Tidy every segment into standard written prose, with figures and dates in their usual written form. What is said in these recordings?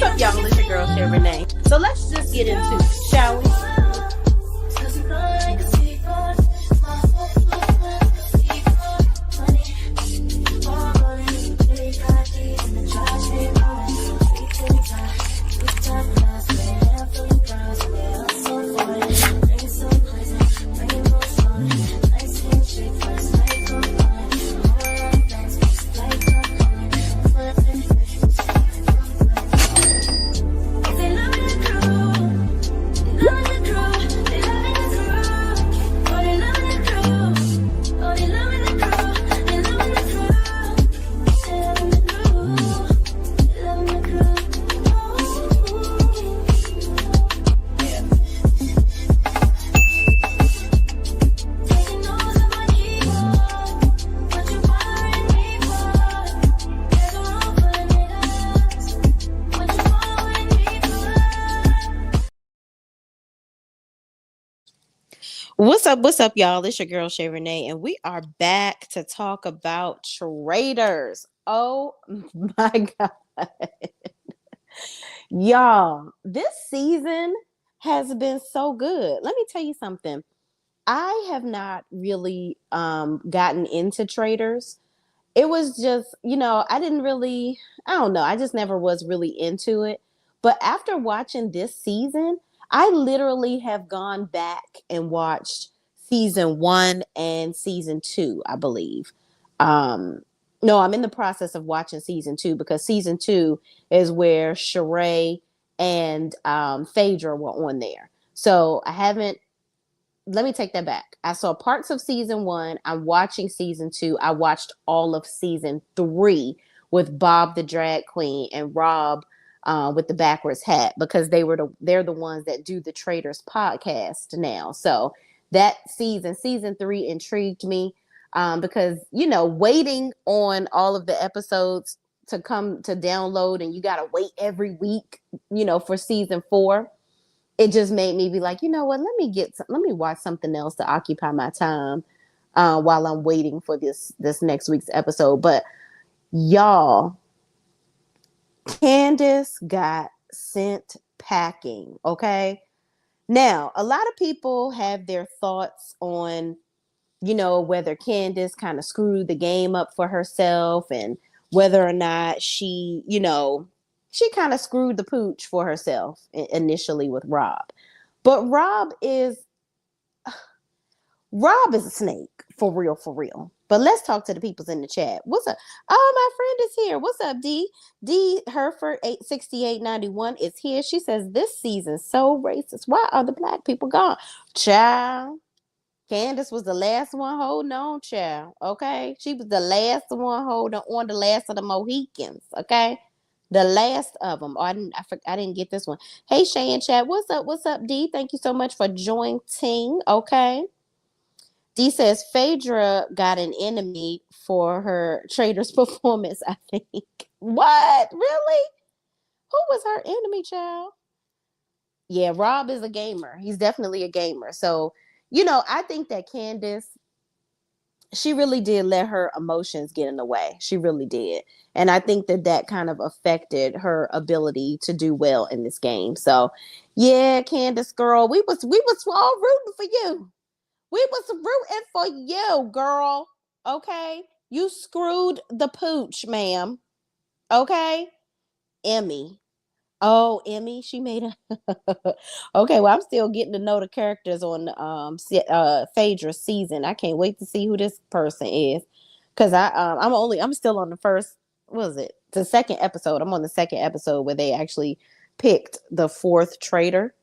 What's up, y'all? It's your girl, Shay Renee. So let's just get into it, shall we? What's up, y'all? It's your girl, Shay Renee, and we are back to talk about traders. Oh my God. Y'all, this season has been so good. Let me tell you something. I have not really gotten into traders. It was just, I don't know. I just never was really into it. But after watching this season, I literally have gone back and watched season 1 and season 2, I believe. No, I'm in the process of watching season 2 because season 2 is where Sheree and Phaedra were on there. So I haven't let me take that back. I saw parts of season 1. I'm watching season 2. I watched all of season 3 with Bob the drag queen and Rob with the backwards hat because they're the ones that do the Traders podcast now. So that season 3 intrigued me because waiting on all of the episodes to come to download and you got to wait every week, for season 4. It just made me be like, you know what? Let me watch something else to occupy my time while I'm waiting for this next week's episode. But y'all, Candiace got sent packing. Okay. Now, a lot of people have their thoughts on, whether Candiace kind of screwed the game up for herself and whether or not she kind of screwed the pooch for herself initially with Rob. But Rob is a snake, for real, for real. But let's talk to the peoples in the chat. What's up? Oh, my friend is here. What's up, D? D Herford 86891 is here. She says, this season's so racist. Why are the black people gone? Child. Candiace was the last one holding on, child. Okay? She was the last one holding on, the last of the Mohicans. Okay? The last of them. Oh, I didn't get this one. Hey, Shay and Chat. What's up? What's up, D? Thank you so much for joining. Okay. D says Phaedra got an enemy for her Trader's performance, I think. What? Really? Who was her enemy, child? Yeah, Rob is a gamer. He's definitely a gamer. So, I think that Candiace, she really did let her emotions get in the way. She really did. And I think that kind of affected her ability to do well in this game. So, yeah, Candiace, girl, we was all rooting for you. We was rooting for you, girl. Okay? You screwed the pooch, ma'am. Okay? Emmy. Oh, Emmy, she made a Okay, well, I'm still getting to know the characters on Phaedra's season. I can't wait to see who this person is. Cause I'm still on the first, what was it? The second episode. I'm on the second episode where they actually picked the 4th traitor.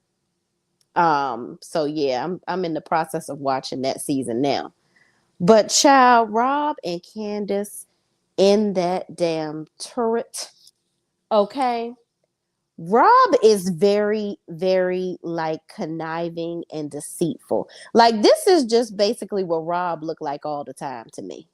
So yeah, I'm in the process of watching that season now. But child, Rob and Candiace in that damn turret. Okay. Rob is very, very like conniving and deceitful. Like this is just basically what Rob looked like all the time to me.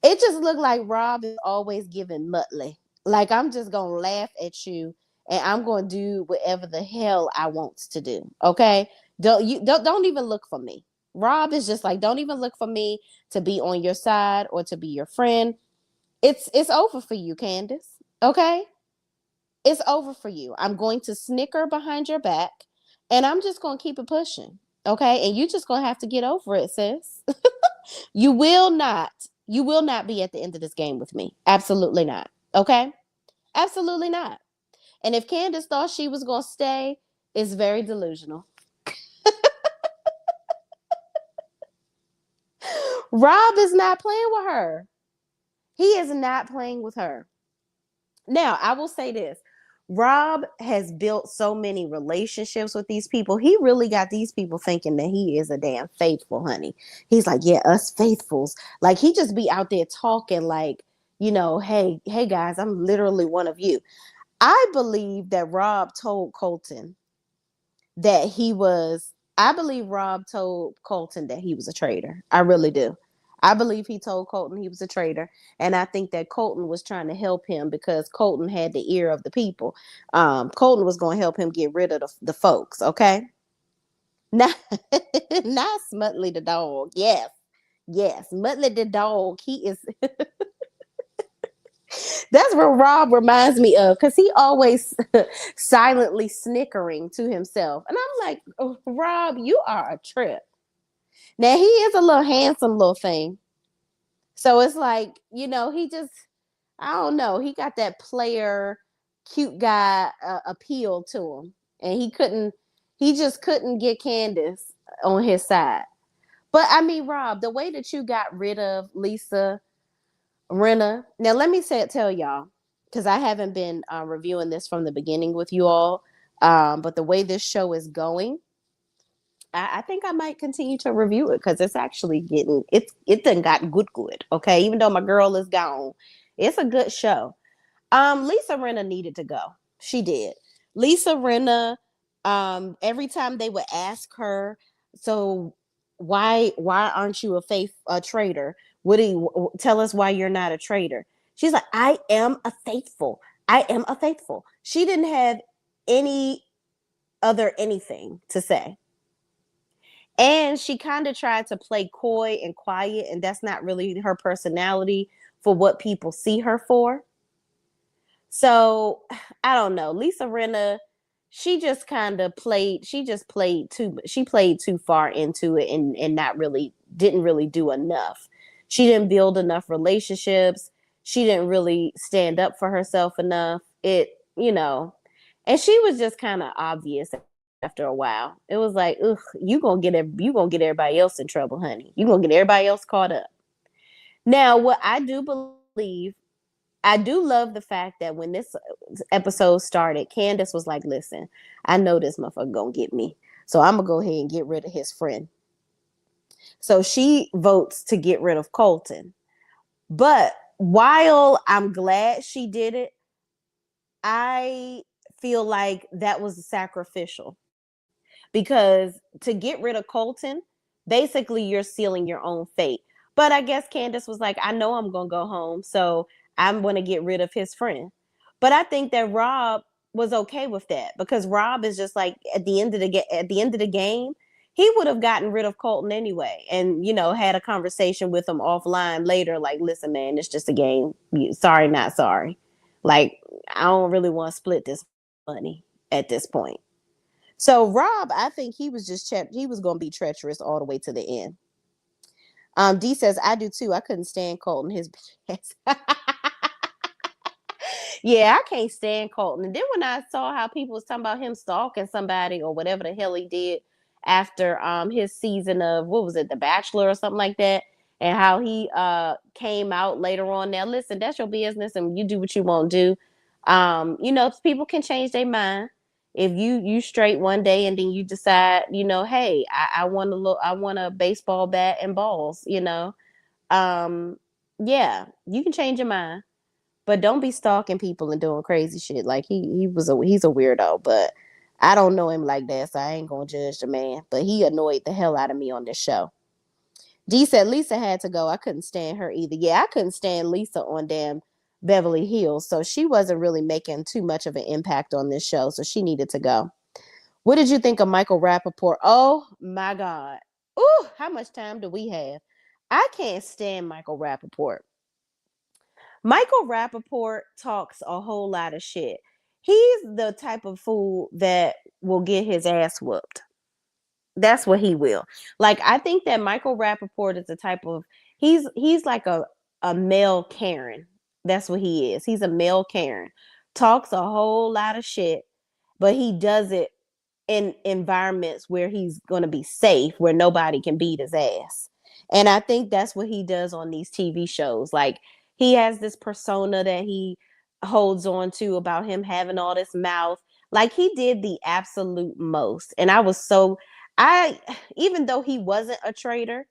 It just looked like Rob is always giving Muttley. Like I'm just gonna laugh at you and I'm gonna do whatever the hell I wants to do. Okay. Don't even look for me. Rob is just like, don't even look for me to be on your side or to be your friend. It's over for you, Candiace. Okay. It's over for you. I'm going to snicker behind your back and I'm just going to keep it pushing. Okay. And you just going to have to get over it, sis. You will not be at the end of this game with me. Absolutely not. Okay. Absolutely not. And if Candiace thought she was going to stay, it's very delusional. Rob is not playing with her. He is not playing with her. Now, I will say this. Rob has built so many relationships with these people. He really got these people thinking that he is a damn faithful, honey. He's like, yeah, us faithfuls. Like he just be out there talking like, hey guys, I'm literally one of you. I believe that Rob told Colton that he was, I believe Rob told Colton that he was a traitor. I really do. I believe he told Colton he was a traitor. And I think that Colton was trying to help him because Colton had the ear of the people. Colton was going to help him get rid of the folks, okay? Not, not Smutly the dog. Yes. Yes. Muttley the dog. He is. That's what Rob reminds me of because he always silently snickering to himself. And I'm like, oh, Rob, you are a trip. Now, he is a little handsome little thing. So it's like, he just, I don't know. He got that player, cute guy appeal to him. And he just couldn't get Candiace on his side. But I mean, Rob, the way that you got rid of Lisa Rinna. Now, let me tell y'all, because I haven't been reviewing this from the beginning with you all. But the way this show is going, I think I might continue to review it because it's actually it done got good. Okay, even though my girl is gone, it's a good show. Lisa Rinna needed to go. She did. Lisa Rinna. Every time they would ask her, so why aren't you a traitor? What do you tell us why you're not a traitor? She's like, I am a faithful. I am a faithful. She didn't have any other anything to say. And she kind of tried to play coy and quiet, and that's not really her personality for what people see her for. So I don't know. Lisa Rinna, she just kind of played, she played too far into it and not really, didn't really do enough. She didn't build enough relationships. She didn't really stand up for herself enough. And she was just kind of obvious after a while. It was like, ugh, you gonna get everybody else in trouble, honey. You gonna get everybody else caught up. Now, what I do believe, I do love the fact that when this episode started, Candiace was like, listen, I know this motherfucker gonna get me. So I'm gonna go ahead and get rid of his friend. So she votes to get rid of Colton. But while I'm glad she did it, I feel like that was sacrificial because to get rid of Colton, basically you're sealing your own fate. But I guess Candiace was like, I know I'm gonna go home, so I'm gonna get rid of his friend. But I think that Rob was okay with that because Rob is just like at the end of the game, he would have gotten rid of Colton anyway, and had a conversation with him offline later, like, listen, man, it's just a game. Sorry, not sorry. Like, I don't really want to split this money at this point. So Rob, I think he was he was going to be treacherous all the way to the end. D says, I do too. I couldn't stand Colton. His Yeah, I can't stand Colton. And then when I saw how people was talking about him stalking somebody or whatever the hell he did after his season of, what was it, The Bachelor or something like that, and how he came out later on. Now listen, that's your business and you do what you want to do. People can change their mind. If you straight one day and then you decide, hey, I want a baseball bat and balls, yeah, you can change your mind. But don't be stalking people and doing crazy shit. Like he's a weirdo, but I don't know him like that, so I ain't gonna judge the man. But he annoyed the hell out of me on this show. D said Lisa had to go. I couldn't stand her either. Yeah, I couldn't stand Lisa on damn Beverly Hills, so she wasn't really making too much of an impact on this show, so she needed to go. What did you think of Michael Rappaport? Oh my God. Ooh, how much time do we have? I can't stand Michael Rappaport. Michael Rappaport talks a whole lot of shit. He's the type of fool that will get his ass whooped. That's what he will. Like, I think that Michael Rappaport is the type of, he's like a male Karen. That's what he is. He's a male Karen. Talks a whole lot of shit, but he does it in environments where he's going to be safe, where nobody can beat his ass. And I think that's what he does on these TV shows. Like, he has this persona that he holds on to about him having all this mouth. Like, he did the absolute most. And I was so, I, even though he wasn't a traitor,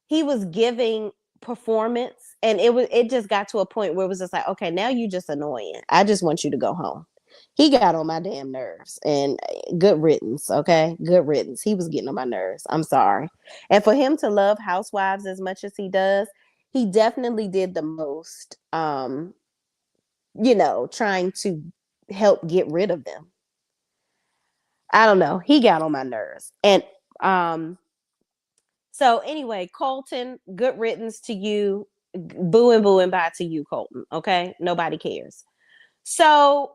he was giving performance, and it just got to a point where it was just like, okay, now you just annoying. I just want you to go home. He got on my damn nerves, and good riddance. Okay, good riddance. He was getting on my nerves. I'm sorry. And for him to love housewives as much as he does, he definitely did the most, trying to help get rid of them. I don't know, he got on my nerves. And so anyway, Colton, good riddance to you. Boo and boo and bye to you, Colton. Okay, nobody cares. So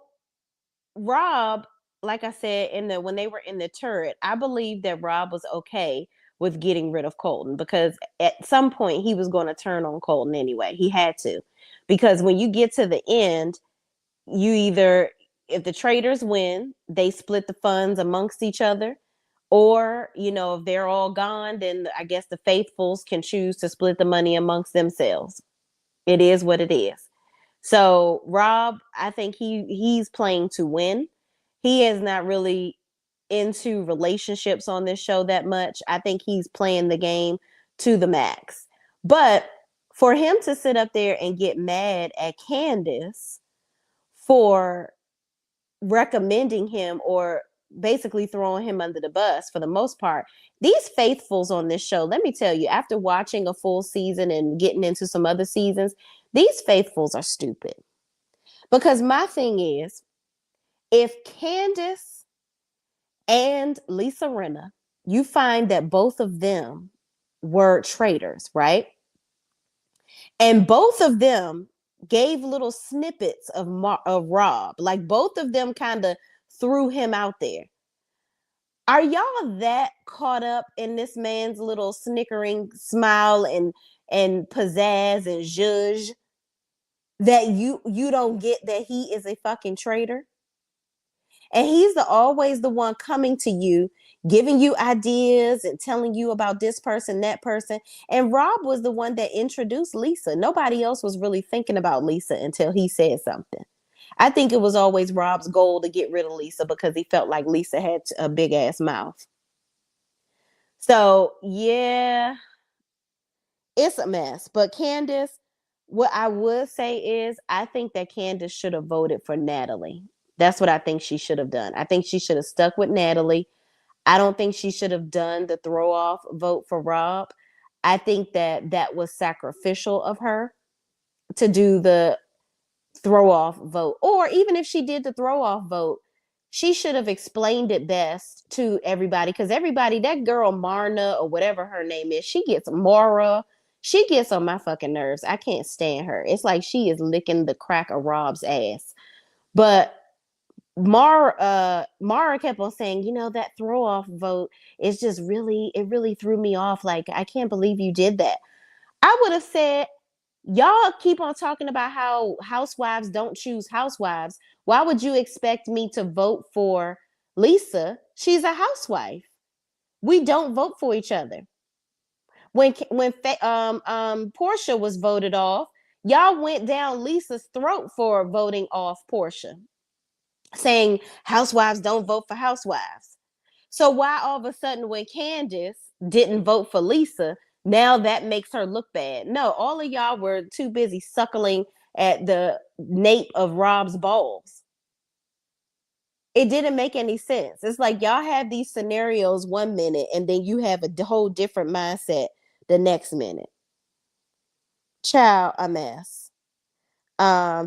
Rob, like I said, when they were in the turret, I believe that Rob was okay with getting rid of Colton, because at some point he was going to turn on Colton anyway. He had to, because when you get to the end, you either, if the traders win, they split the funds amongst each other, or if they're all gone, then I guess the faithfuls can choose to split the money amongst themselves. It is what it is. So Rob, I think he's playing to win. He is not really into relationships on this show that much. I think he's playing the game to the max. But for him to sit up there and get mad at Candiace for recommending him, or basically throwing him under the bus for the most part, these faithfuls on this show, let me tell you, after watching a full season and getting into some other seasons, these faithfuls are stupid. Because my thing is, if Candiace and Lisa Rinna, you find that both of them were traitors, right? And both of them gave little snippets of Rob. Like, both of them kind of threw him out there. Are y'all that caught up in this man's little snickering smile and pizzazz and zhuzh that you don't get that he is a fucking traitor? And he's always the one coming to you, giving you ideas and telling you about this person, that person. And Rob was the one that introduced Lisa. Nobody else was really thinking about Lisa until he said something. I think it was always Rob's goal to get rid of Lisa because he felt like Lisa had a big ass mouth. So yeah, it's a mess. But Candiace, what I would say is, I think that Candiace should have voted for Natalie. That's what I think she should have done. I think she should have stuck with Natalie. I don't think she should have done the throw off vote for Rob. I think that was sacrificial of her to do the throw off vote. Or even if she did the throw off vote, she should have explained it best to everybody, because everybody, that girl Marna or whatever her name is, she gets Mara. She gets on my fucking nerves. I can't stand her. It's like she is licking the crack of Rob's ass. But Mara kept on saying, that throw off vote is just really, it really threw me off. Like, I can't believe you did that. I would have said, y'all keep on talking about how housewives don't choose housewives. Why would you expect me to vote for Lisa? She's a housewife. We don't vote for each other. When Portia was voted off, y'all went down Lisa's throat for voting off Portia, saying housewives don't vote for housewives. So why all of a sudden, when Candiace didn't vote for Lisa, now that makes her look bad? No, all of y'all were too busy suckling at the nape of Rob's balls. It didn't make any sense. It's like y'all have these scenarios one minute, and then you have a whole different mindset the next minute. Child, a mess.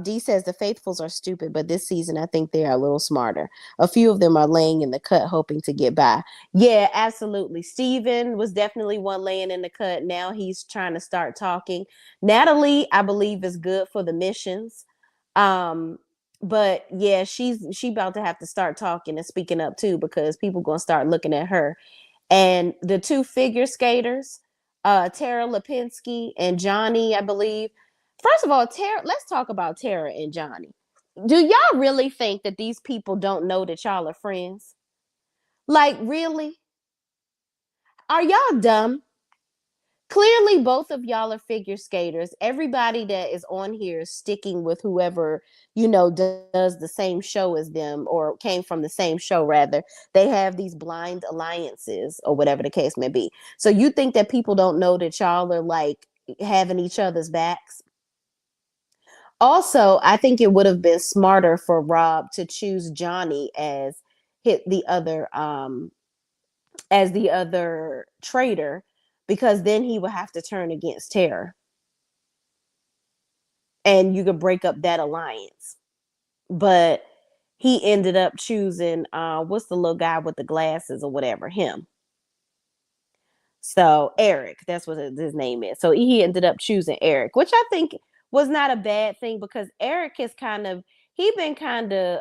D says the faithfuls are stupid, but this season I think they are a little smarter. A few of them are laying in the cut hoping to get by. Yeah, absolutely. Steven was definitely one laying in the cut. Now he's trying to start talking. Natalie, I believe, is good for the missions. But yeah, she about to have to start talking and speaking up too, because people gonna start looking at her. And the two figure skaters, Tara Lipinski and Johnny, I believe. First of all, Tara, let's talk about Tara and Johnny. Do y'all really think that these people don't know that y'all are friends? Like, really? Are y'all dumb? Clearly, both of y'all are figure skaters. Everybody that is on here is sticking with whoever, does the same show as them, or came from the same show, rather. They have these blind alliances, or whatever the case may be. So you think that people don't know that y'all are like having each other's backs? Also, I think it would have been smarter for Rob to choose Johnny hit the other as the other traitor, because then he would have to turn against Tara, and you could break up that alliance. But he ended up choosing what's the little guy with the glasses or whatever, him. So Eric, that's what his name is. So he ended up choosing Eric, which I think was not a bad thing, because Eric is he been kind of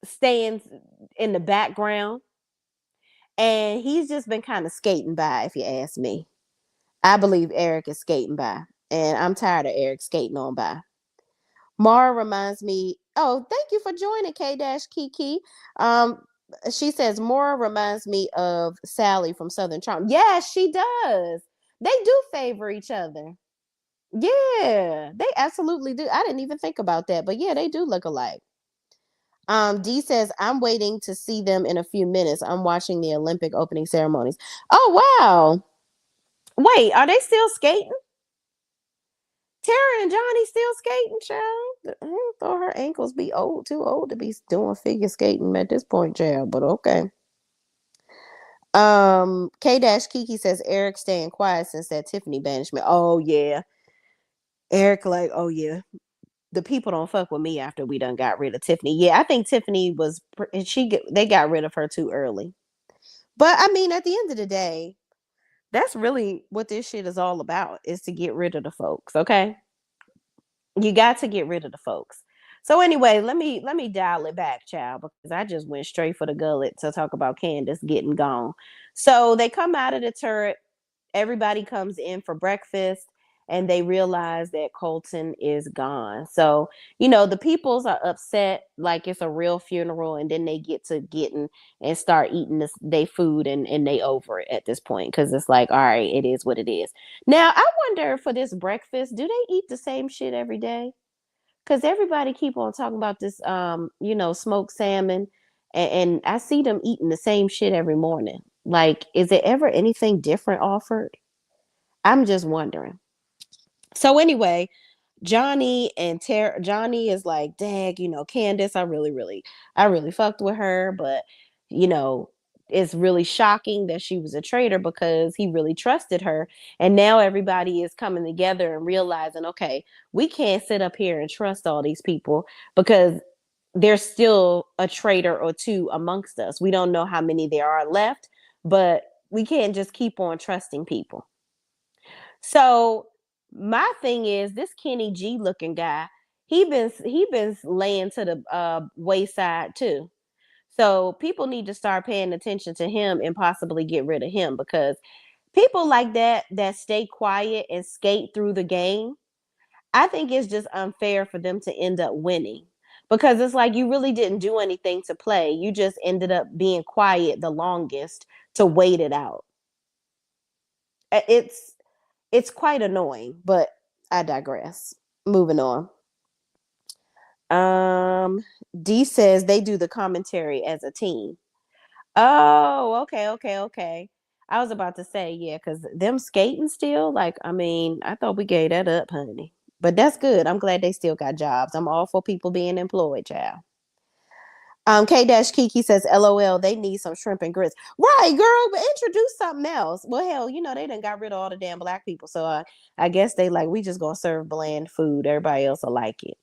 staying in the background, and he's just been kind of skating by, if you ask me. I believe Eric is skating by, and I'm tired of Eric skating on by. Mara reminds me, oh, thank you for joining, K-Kiki. Um, she says, Mara reminds me of Sally from Southern Charm. Yes, she does. They do favor each other. Yeah, they absolutely do. I didn't even think about that, but yeah, they do look alike. D says, I'm waiting to see them in a few minutes. I'm watching the Olympic opening ceremonies. Oh, wow. Wait, are they still skating? Tara and Johnny still skating, child. I thought her ankles be too old to be doing figure skating at this point, child. But okay. Kiki says Eric staying quiet since that Tiffany banishment. Oh yeah, Eric like, oh yeah, the people don't fuck with me after we done got rid of Tiffany. Yeah, I think Tiffany was they got rid of her too early. But I mean, at the end of the day, that's really what this shit is all about, is to get rid of the folks. Okay. You got to get rid of the folks. So anyway, let me dial it back, child, because I just went straight for the gullet to talk about Candiace getting gone. So they come out of the turret. Everybody comes in for breakfast, and they realize that Colton is gone. So, the peoples are upset like it's a real funeral, and then they get to getting and start eating they food, and they over it at this point, because it's like, all right, it is what it is. Now, I wonder, for this breakfast, do they eat the same shit every day? Because everybody keep on talking about this, smoked salmon, and I see them eating the same shit every morning. Like, is there ever anything different offered? I'm just wondering. So anyway, Johnny is like, dag, Candiace, I really fucked with her, but you know, it's really shocking that she was a traitor, because he really trusted her. And now everybody is coming together and realizing, okay, we can't sit up here and trust all these people, because there's still a traitor or two amongst us. We don't know how many there are left, but we can't just keep on trusting people. So my thing is, this Kenny G looking guy, he been laying to the wayside too. So people need to start paying attention to him and possibly get rid of him, because people like that stay quiet and skate through the game, I think it's just unfair for them to end up winning, because it's like you really didn't do anything to play. You just ended up being quiet the longest to wait it out. It's quite annoying, but I digress. Moving on. Um, D says they do the commentary as a team. Oh, okay, okay, okay. I was about to say, yeah, because them skating still, like, I mean, I thought we gave that up, honey. But that's good. I'm glad they still got jobs. I'm all for people being employed, child. Kiki says, LOL, they need some shrimp and grits. Right, girl, but introduce something else. Well, hell, they done got rid of all the damn black people. So I guess they like, we just gonna serve bland food. Everybody else will like it.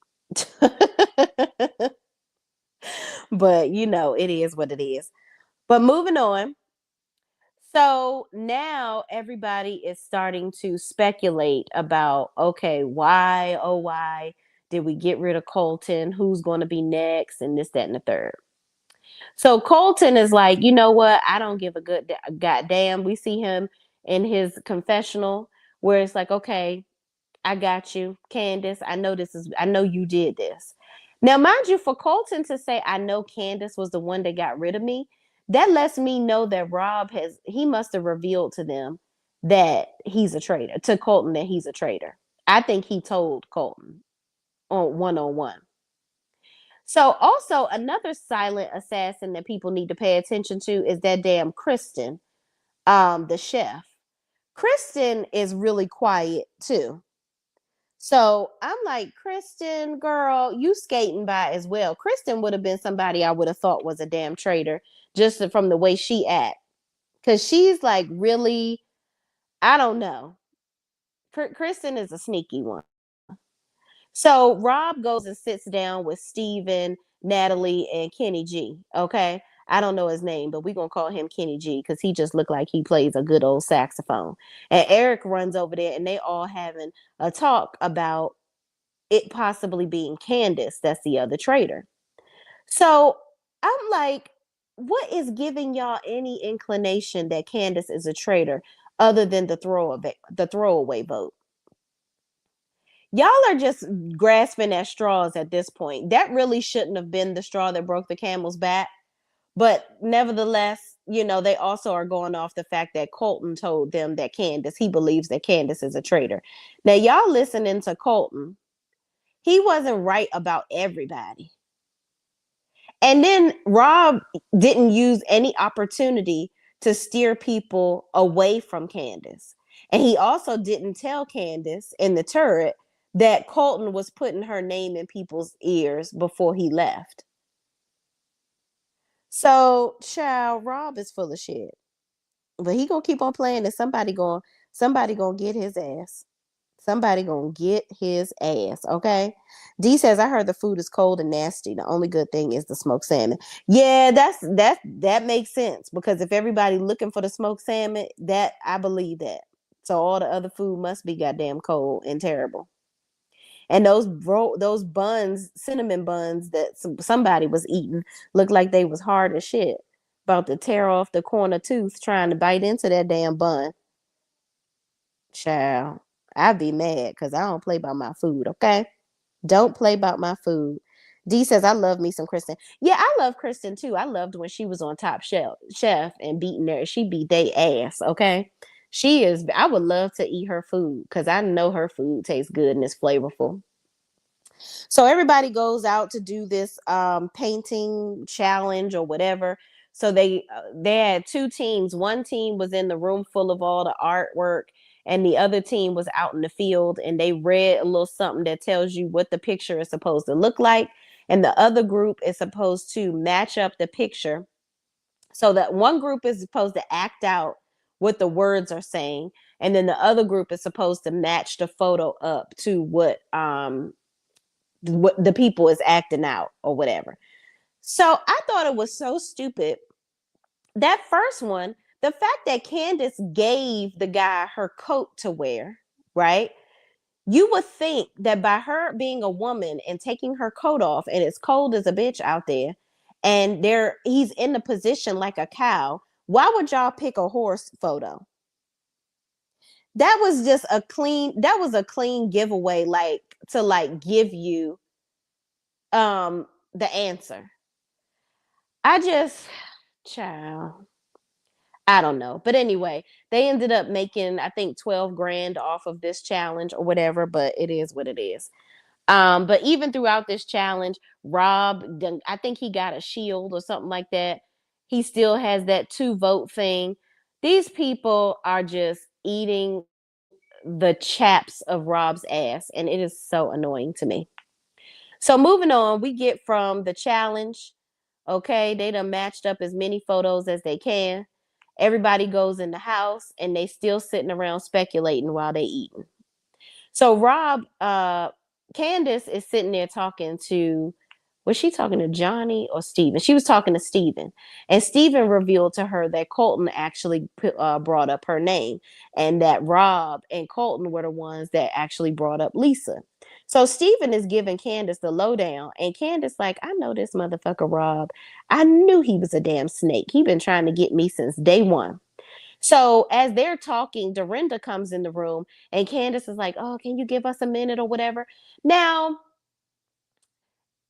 But it is what it is. But moving on. So now everybody is starting to speculate about, okay, why, oh, why Did we get rid of Colton? Who's going to be next? And this, that, and the third. So Colton is like, you know what? I don't give a good goddamn. We see him in his confessional where it's like, okay, I got you, Candiace. I know you did this. Now, mind you, for Colton to say, I know Candiace was the one that got rid of me, that lets me know that he must have revealed to them that he's a traitor, to Colton that he's a traitor. I think he told Colton on one. So also another silent assassin that people need to pay attention to is that damn Kristen, the chef. Kristen is really quiet too. So I'm like, Kristen, girl, you skating by as well. Kristen would have been somebody I would have thought was a damn traitor just from the way she act. Cause she's like really, I don't know. Kristen is a sneaky one. So Rob goes and sits down with Steven, Natalie, and Kenny G. Okay. I don't know his name, but we're gonna call him Kenny G because he just looked like he plays a good old saxophone. And Eric runs over there and they all having a talk about it possibly being Candiace that's the other traitor. So I'm like, what is giving y'all any inclination that Candiace is a traitor other than the throwaway vote? Y'all are just grasping at straws at this point. That really shouldn't have been the straw that broke the camel's back. But nevertheless, they also are going off the fact that Colton told them that he believes that Candiace is a traitor. Now, y'all listening to Colton, he wasn't right about everybody. And then Rob didn't use any opportunity to steer people away from Candiace. And he also didn't tell Candiace in the turret that Colton was putting her name in people's ears before he left. So, child, Rob is full of shit. But he gonna keep on playing and somebody gonna get his ass. Somebody gonna get his ass, okay? D says, I heard the food is cold and nasty. The only good thing is the smoked salmon. Yeah, that makes sense because if everybody looking for the smoked salmon, that I believe that. So all the other food must be goddamn cold and terrible. And those buns, cinnamon buns that somebody was eating, looked like they was hard as shit. About to tear off the corner tooth trying to bite into that damn bun. Child, I'd be mad because I don't play by my food, okay? Don't play about my food. D says, I love me some Kristen. Yeah, I love Kristen too. I loved when she was on Top Chef and beating her. She beat they ass, okay? I would love to eat her food because I know her food tastes good and is flavorful. So everybody goes out to do this painting challenge or whatever. So they had two teams. One team was in the room full of all the artwork, and the other team was out in the field, and they read a little something that tells you what the picture is supposed to look like. And the other group is supposed to match up the picture. So that one group is supposed to act out what the words are saying, and then the other group is supposed to match the photo up to what the people is acting out or whatever. So I thought it was so stupid. That first one, the fact that Candiace gave the guy her coat to wear, right? You would think that by her being a woman and taking her coat off, and it's cold as a bitch out there, and he's in the position like a cow, why would y'all pick a horse photo? That was a clean giveaway, like to give you the answer. I just, child, I don't know. But anyway, they ended up making, I think, 12 grand off of this challenge or whatever, but it is what it is. But even throughout this challenge, Rob, I think he got a shield or something like that. He still has that 2 vote thing. These people are just eating the chaps of Rob's ass, and it is so annoying to me. So moving on, we get from the challenge. Okay, they done matched up as many photos as they can. Everybody goes in the house and they still sitting around speculating while they eating. So Candiace is sitting there was she talking to Johnny or Steven? She was talking to Steven. And Steven revealed to her that Colton actually brought up her name and that Rob and Colton were the ones that actually brought up Lisa. So Steven is giving Candiace the lowdown, and Candiace like, I know this motherfucker Rob. I knew he was a damn snake. He been trying to get me since day one. So as they're talking, Dorinda comes in the room, and Candiace is like, oh, can you give us a minute or whatever? Now,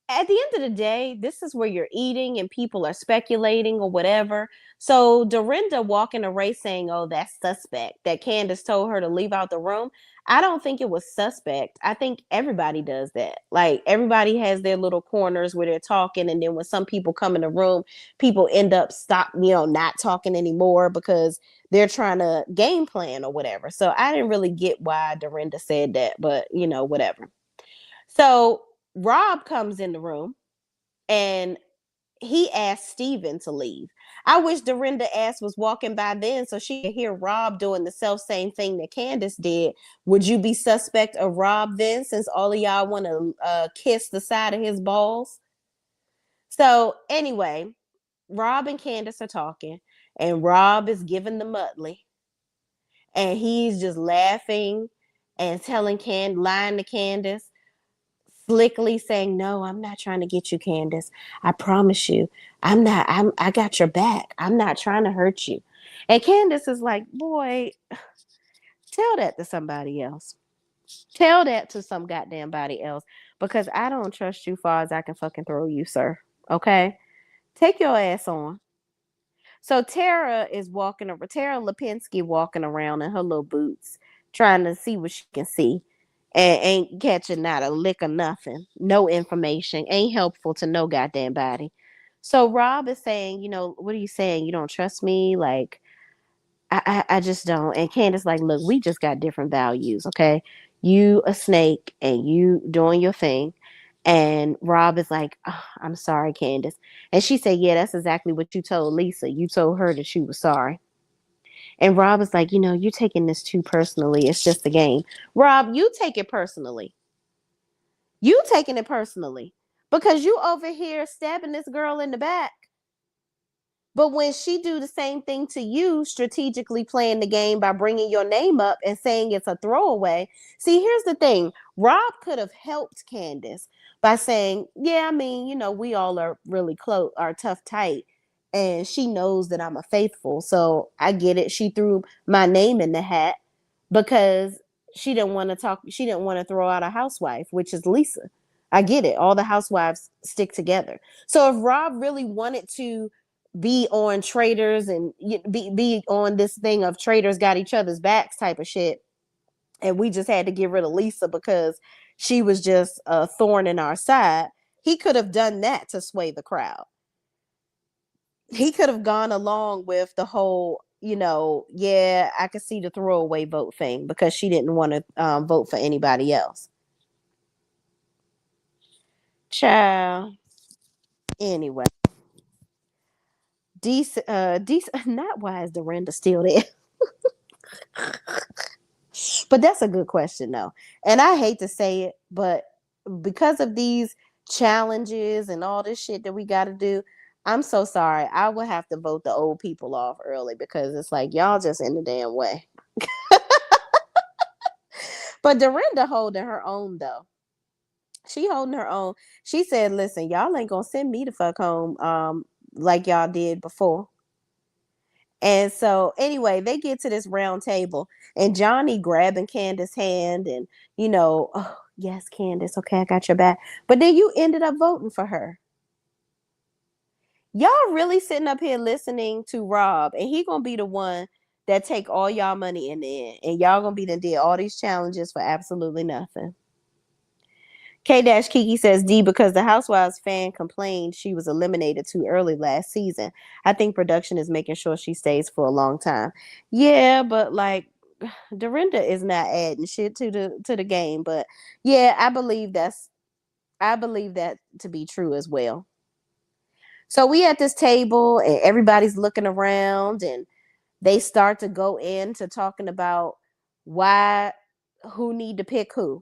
at the end of the day, this is where you're eating and people are speculating or whatever. So Dorinda walking away saying, oh, that's suspect, that Candiace told her to leave out the room. I don't think it was suspect. I think everybody does that. Like everybody has their little corners where they're talking. And then when some people come in the room, people end up not talking anymore because they're trying to game plan or whatever. So I didn't really get why Dorinda said that, but whatever. So Rob comes in the room and he asked Steven to leave. I wish Dorinda ass was walking by then so she could hear Rob doing the self same thing that Candiace did. Would you be suspect of Rob then, since all of y'all want to kiss the side of his balls? So anyway, Rob and Candiace are talking, and Rob is giving the Muttley, and he's just laughing and lying to Candiace, slickly saying, no, I'm not trying to get you, Candiace. I promise you, I got your back. I'm not trying to hurt you. And Candiace is like, boy, tell that to somebody else. Tell that to some goddamn body else, because I don't trust you far as I can fucking throw you, sir. Okay? Take your ass on. So Tara Lipinski walking around in her little boots, trying to see what she can see, and ain't catching not a lick of nothing. No information. Ain't helpful to no goddamn body. So Rob is saying, what are you saying? You don't trust me? Like, I just don't. And Candiace like, look, we just got different values, okay? You a snake and you doing your thing. And Rob is like, oh, I'm sorry, Candiace. And she said, yeah, that's exactly what you told Lisa. You told her that you were sorry. And Rob is like, you're taking this too personally. It's just a game. Rob, you take it personally. You taking it personally. Because you over here stabbing this girl in the back. But when she do the same thing to you, strategically playing the game by bringing your name up and saying it's a throwaway. See, here's the thing. Rob could have helped Candiace by saying, yeah, I mean, we all are really close, are tough, tight. And she knows that I'm a faithful. So I get it. She threw my name in the hat because she didn't want to talk. She didn't want to throw out a housewife, which is Lisa. I get it. All the housewives stick together. So if Rob really wanted to be on traders and be on this thing of traders got each other's backs type of shit, and we just had to get rid of Lisa because she was just a thorn in our side, he could have done that to sway the crowd. He could have gone along with the whole, yeah, I could see the throwaway vote thing because she didn't want to vote for anybody else. Child. Anyway, not why is Dorinda still there? But that's a good question, though. And I hate to say it, but because of these challenges and all this shit that we got to do, I'm so sorry. I will have to vote the old people off early because it's like y'all just in the damn way. But Dorinda holding her own, though. She holding her own. She said, listen, y'all ain't gonna send me the fuck home like y'all did before. And so anyway, they get to this round table and Johnny grabbing Candiace's hand and, oh, yes, Candiace, okay, I got your back. But then you ended up voting for her. Y'all really sitting up here listening to Rob, and he gonna be the one that take all y'all money in the end. And y'all gonna be the did all these challenges for absolutely nothing. K-Kiki says, D, because the Housewives fan complained she was eliminated too early last season. I think production is making sure she stays for a long time. Yeah, but like Dorinda is not adding shit to the game. But yeah, I believe that to be true as well. So we at this table and everybody's looking around and they start to go into talking about who need to pick who.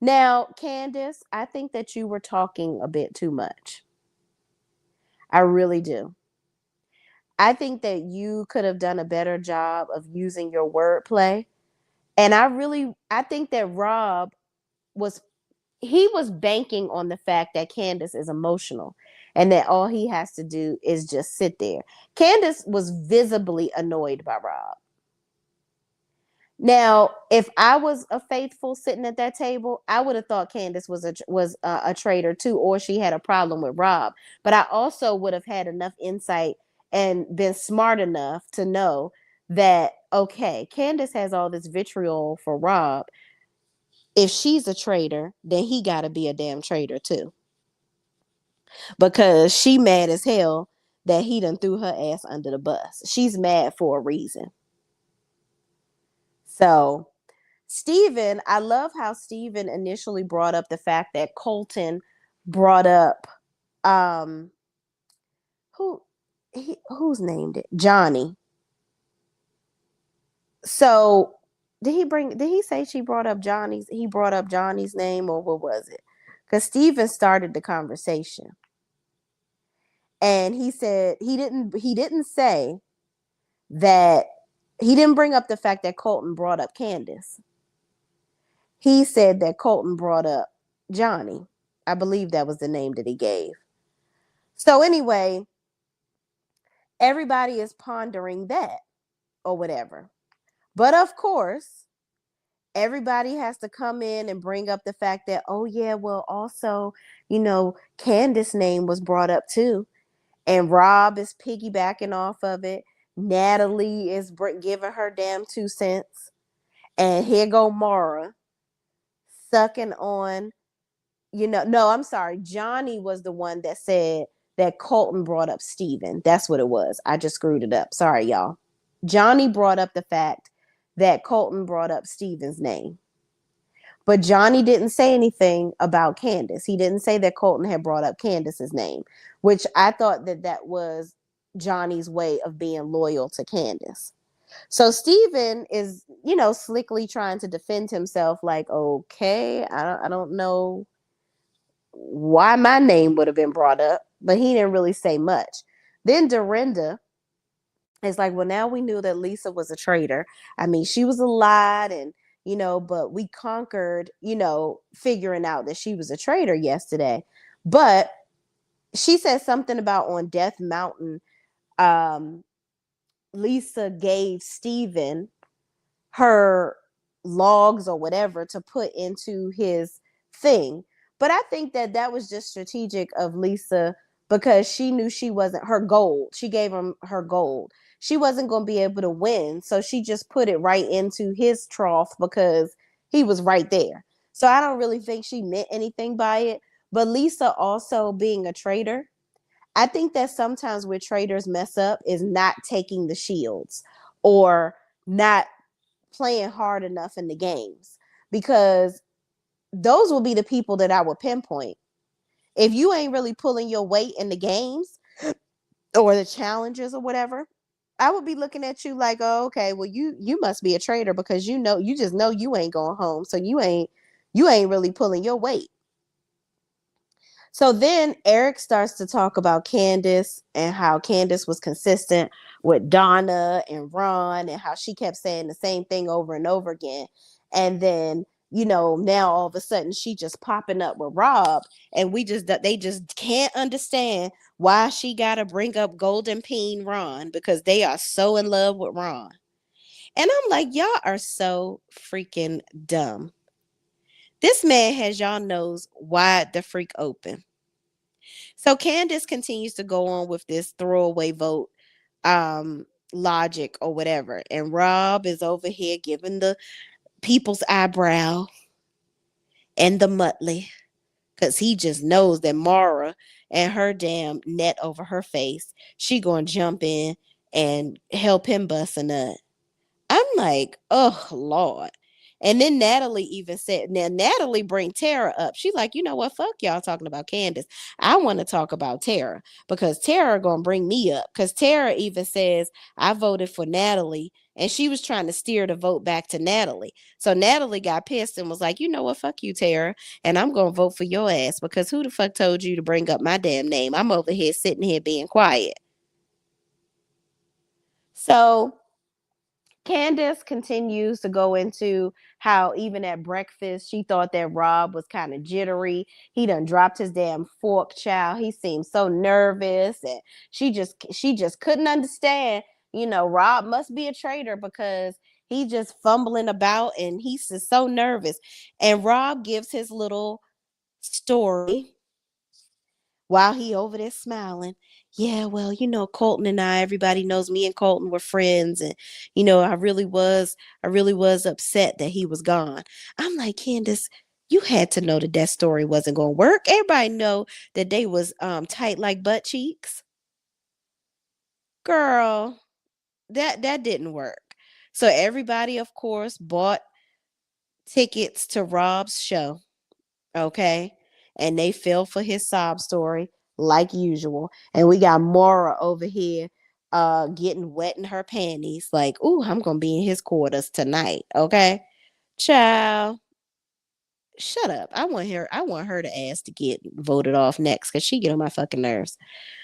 Now, Candiace, I think that you were talking a bit too much. I really do. I think that you could have done a better job of using your wordplay. And I think that Rob was he was banking on the fact that Candiace is emotional and that all he has to do is just sit there. Candiace was visibly annoyed by Rob. Now, if I was a faithful sitting at that table, I would have thought Candiace was a traitor too, or she had a problem with Rob. But I also would have had enough insight and been smart enough to know that, okay, Candiace has all this vitriol for Rob. If she's a traitor, then he got to be a damn traitor too, because she mad as hell that he done threw her ass under the bus. She's mad for a reason. So Steven, I love how Steven initially brought up the fact that Colton brought up um who who's named it? Johnny. So did he say he brought up Johnny's name, or what was it? Because Steven started the conversation. And he said he didn't say that he didn't bring up the fact that Colton brought up Candiace. He said that Colton brought up Johnny. I believe that was the name that he gave. So anyway, everybody is pondering that or whatever. But of course, everybody has to come in and bring up the fact that, oh yeah, well also, Candiace's name was brought up too. And Rob is piggybacking off of it. Natalie is giving her damn 2 cents. And here go Mara sucking on, no, I'm sorry. Johnny was the one that said that Colton brought up Steven. That's what it was. I just screwed it up. Sorry, y'all. Johnny brought up the fact that Colton brought up Steven's name. But Johnny didn't say anything about Candiace. He didn't say that Colton had brought up Candiace's name, which I thought that was Johnny's way of being loyal to Candiace. So Steven is, slickly trying to defend himself like, okay, I don't know why my name would have been brought up, but he didn't really say much. Then Dorinda is like, well, now we knew that Lisa was a traitor. I mean, she was a lie, and but we conquered, figuring out that she was a traitor yesterday. But she said something about on Death Mountain, Lisa gave Steven her logs or whatever to put into his thing. But I think that was just strategic of Lisa, because she knew she wasn't her gold. She gave him her gold. She wasn't going to be able to win. So she just put it right into his trough because he was right there. So I don't really think she meant anything by it. But Lisa also being a traitor, I think that sometimes where traders mess up is not taking the shields or not playing hard enough in the games, because those will be the people that I would pinpoint. If you ain't really pulling your weight in the games or the challenges or whatever, I would be looking at you like, oh, okay, well you must be a trader, because you just know you ain't going home, so you ain't really pulling your weight. So then Eric starts to talk about Candiace and how Candiace was consistent with Donna and Ron, and how she kept saying the same thing over and over again. And then, now all of a sudden she just popping up with Rob, and they just can't understand why she got to bring up Golden Peen Ron, because they are so in love with Ron. And I'm like, y'all are so freaking dumb. This man has y'all nose wide the freak open. So Candiace continues to go on with this throwaway vote logic or whatever. And Rob is over here giving the people's eyebrow and the Muttley, because he just knows that Mara and her damn net over her face, she gonna jump in and help him bust a nut. I'm like, oh Lord. And then Natalie even said, now Natalie bring Tara up. She's like, you know what? Fuck y'all talking about Candiace. I want to talk about Tara, because Tara gonna bring me up. Because Tara even says, I voted for Natalie, and she was trying to steer the vote back to Natalie. So Natalie got pissed and was like, you know what? Fuck you, Tara. And I'm gonna vote for your ass, because who the fuck told you to bring up my damn name? I'm over here sitting here being quiet. So Candiace continues to go into how even at breakfast she thought that Rob was kind of jittery. He done dropped his damn fork, child. He seemed so nervous, and she just couldn't understand. Rob must be a traitor because he just fumbling about and he's just so nervous. And Rob gives his little story while he over there smiling. Yeah, well, Colton and everybody knows me and Colton were friends, and I really was upset that he was gone. I'm like, Candace, you had to know that story wasn't going to work. Everybody know that they was tight like butt cheeks. Girl, that didn't work. So everybody, of course, bought tickets to Rob's show. Okay. And they fell for his sob story like usual. And we got Mara over here getting wet in her panties, like, ooh, I'm gonna be in his quarters tonight. Okay. Child, shut up. I want her to ask to get voted off next because she get on my fucking nerves.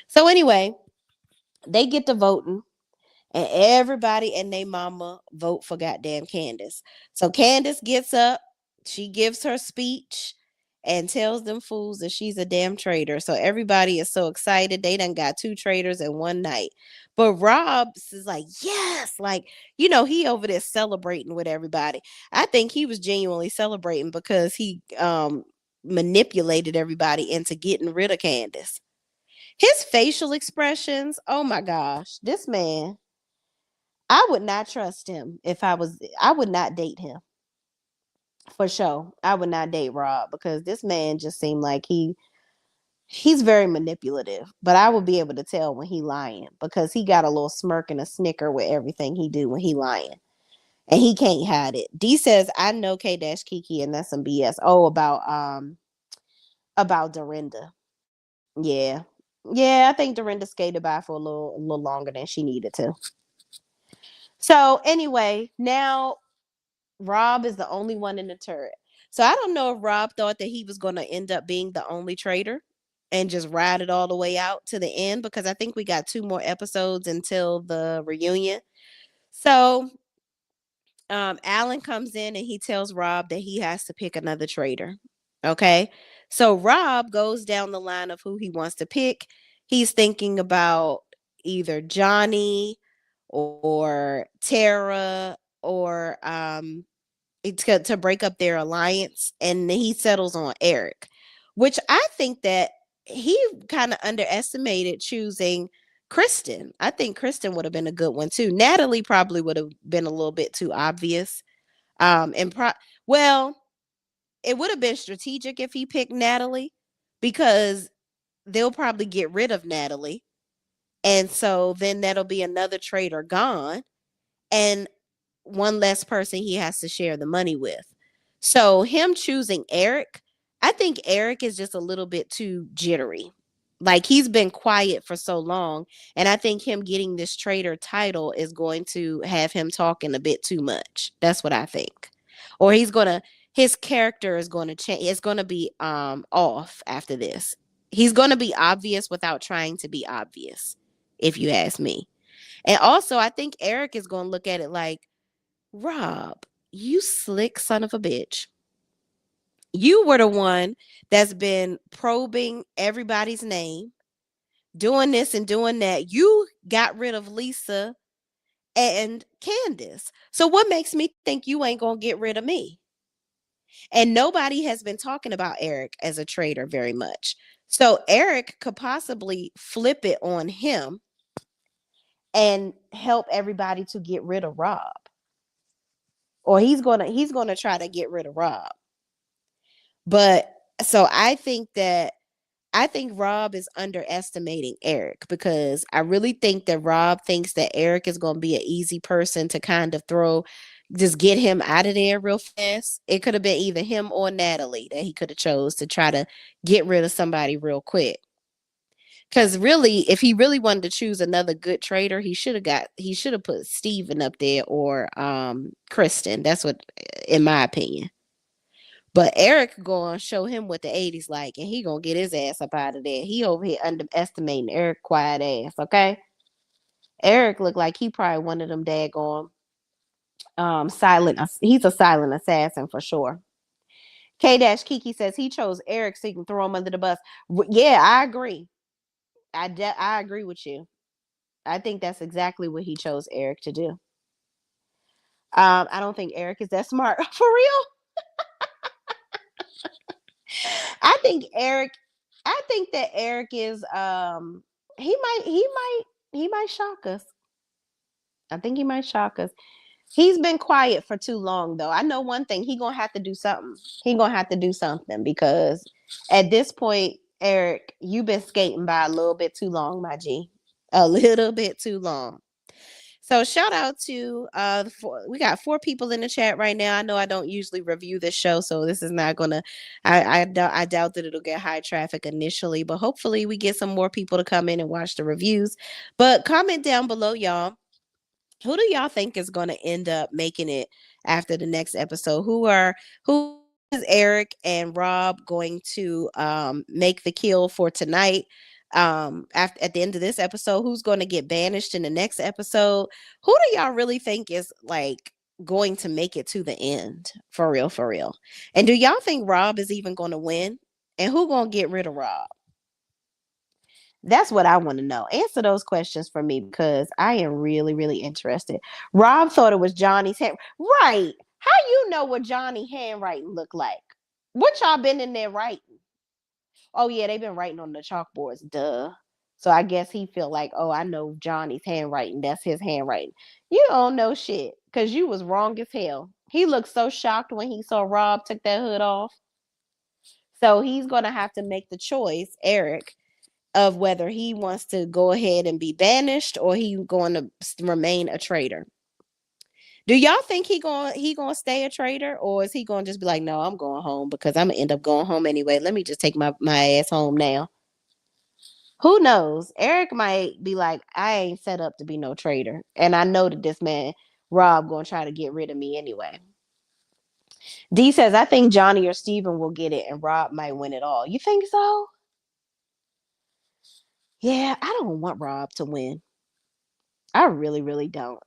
So anyway, they get to voting and everybody and their mama vote for goddamn Candiace. So Candiace gets up, she gives her speech and tells them fools that she's a damn traitor. So everybody is so excited. They done got two traitors in one night. But Rob is like, yes, like, he over there celebrating with everybody. I think he was genuinely celebrating because he manipulated everybody into getting rid of Candiace. His facial expressions, oh my gosh, this man, I would not trust him I would not date him. For sure. I would not date Rob because this man just seemed like he's very manipulative, but I would be able to tell when he lying because he got a little smirk and a snicker with everything he do when he lying. And he can't hide it. D says, I know K Dash Kiki and that's some BS. Oh, about Dorinda. Yeah. Yeah, I think Dorinda skated by for a little longer than she needed to. So anyway, now Rob is the only one in the turret. So I don't know if Rob thought that he was going to end up being the only traitor and just ride it all the way out to the end because I think we got two more episodes until the reunion. So Alan comes in and he tells Rob that he has to pick another traitor. Okay. So Rob goes down the line of who he wants to pick. He's thinking about either Johnny or Tara or to break up their alliance, and he settles on Eric, which I think that he kind of underestimated choosing Kristen. I think Kristen would have been a good one too. Natalie probably would have been a little bit too obvious. And well, it would have been strategic if he picked Natalie because they'll probably get rid of Natalie, and so then that'll be another traitor gone, and one less person he has to share the money with. So him choosing Eric, I think Eric is just a little bit too jittery. Like he's been quiet for so long, and I think him getting this traitor title is going to have him talking a bit too much. That's what I think. Or his character is going to change. It's going to be off after this. He's going to be obvious without trying to be obvious, if you ask me. And also, I think Eric is going to look at it like, Rob, you slick son of a bitch. You were the one that's been probing everybody's name, doing this and doing that. You got rid of Lisa and Candiace. So what makes me think you ain't going to get rid of me? And nobody has been talking about Eric as a traitor very much. So Eric could possibly flip it on him and help everybody to get rid of Rob. Or he's gonna try to get rid of Rob. But so I think Rob is underestimating Eric because I really think that Rob thinks that Eric is going to be an easy person to kind of just get him out of there real fast. It could have been either him or Natalie that he could have chose to try to get rid of somebody real quick. Because really, if he really wanted to choose another good trader, he should have put Steven up there or Kristen. That's what, in my opinion. But Eric gonna show him what the 80s like, and he gonna get his ass up out of there. He over here underestimating Eric quiet ass, okay? Eric looked like he probably one of them daggone He's a silent assassin for sure. Kiki says he chose Eric so he can throw him under the bus. Yeah, I agree. I agree with you. I think that's exactly what he chose Eric to do. I don't think Eric is that smart for real. I think Eric. I think that Eric is. He might. He might. He might shock us. I think he might shock us. He's been quiet for too long, though. I know one thing. He gonna have to do something. He gonna have to do something because at this point, Eric, you've been skating by a little bit too long, my G. A little bit too long. So shout out to we got 4 people in the chat right now. I know I don't usually review this show, so this is not gonna. I doubt that it'll get high traffic initially, but hopefully we get some more people to come in and watch the reviews. But comment down below, y'all. Who do y'all think is going to end up making it after the next episode? Who is Eric and Rob going to make the kill for tonight? After at the end of this episode, who's going to get banished in the next episode? Who do y'all really think is like going to make it to the end? For real, for real. And do y'all think Rob is even going to win? And who going to get rid of Rob? That's what I want to know. Answer those questions for me because I am really, really interested. Rob thought it was Johnny's hand. Right. How you know what Johnny handwriting looked like? What y'all been in there writing? Oh, yeah, they've been writing on the chalkboards. Duh. So I guess he feel like, oh, I know Johnny's handwriting. That's his handwriting. You don't know shit because you was wrong as hell. He looked so shocked when he saw Rob took that hood off. So he's going to have to make the choice, Eric, of whether he wants to go ahead and be banished or he going to remain a traitor. Do y'all think he going to stay a traitor, or is he going to just be like, no, I'm going home because I'm gonna end up going home anyway. Let me just take my ass home now. Who knows? Eric might be like, I ain't set up to be no traitor, and I know that this man Rob going to try to get rid of me anyway. D says, I think Johnny or Steven will get it, and Rob might win it all. You think so? Yeah, I don't want Rob to win. I really, really don't.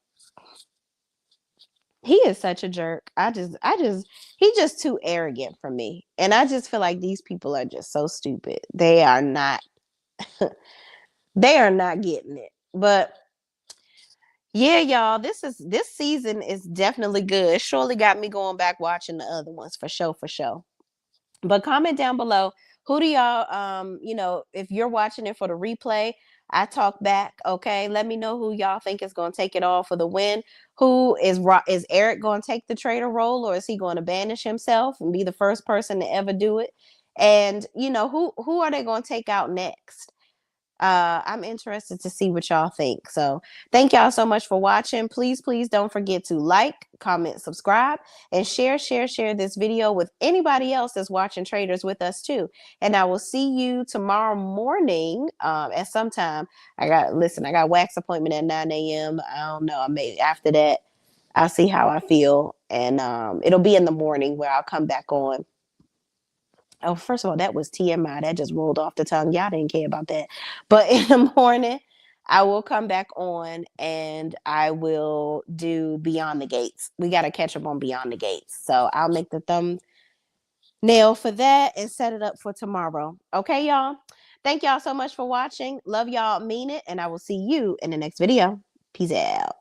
He is such a jerk. He's just too arrogant for me. And I just feel like these people are just so stupid. They are not, they are not getting it. But yeah, y'all, this season is definitely good. Surely got me going back watching the other ones for sure, for sure. But comment down below, who do y'all if you're watching it for the replay, I talk back, okay? Let me know who y'all think is going to take it all for the win. Who is Eric going to take the traitor role, or is he going to banish himself and be the first person to ever do it? And who are they going to take out next? I'm interested to see what y'all think. So thank y'all so much for watching. Please don't forget to like, comment, subscribe, and share this video with anybody else that's watching Traders with us too. And I will see you tomorrow morning at some time. I got wax appointment at 9 a.m. I don't know. I may after that I'll see how I feel, and it'll be in the morning where I'll come back on. Oh, first of all, that was TMI. That just rolled off the tongue. Y'all didn't care about that. But in the morning, I will come back on and I will do Beyond the Gates. We got to catch up on Beyond the Gates. So I'll make the thumbnail for that and set it up for tomorrow. Okay, y'all? Thank y'all so much for watching. Love y'all. Mean it. And I will see you in the next video. Peace out.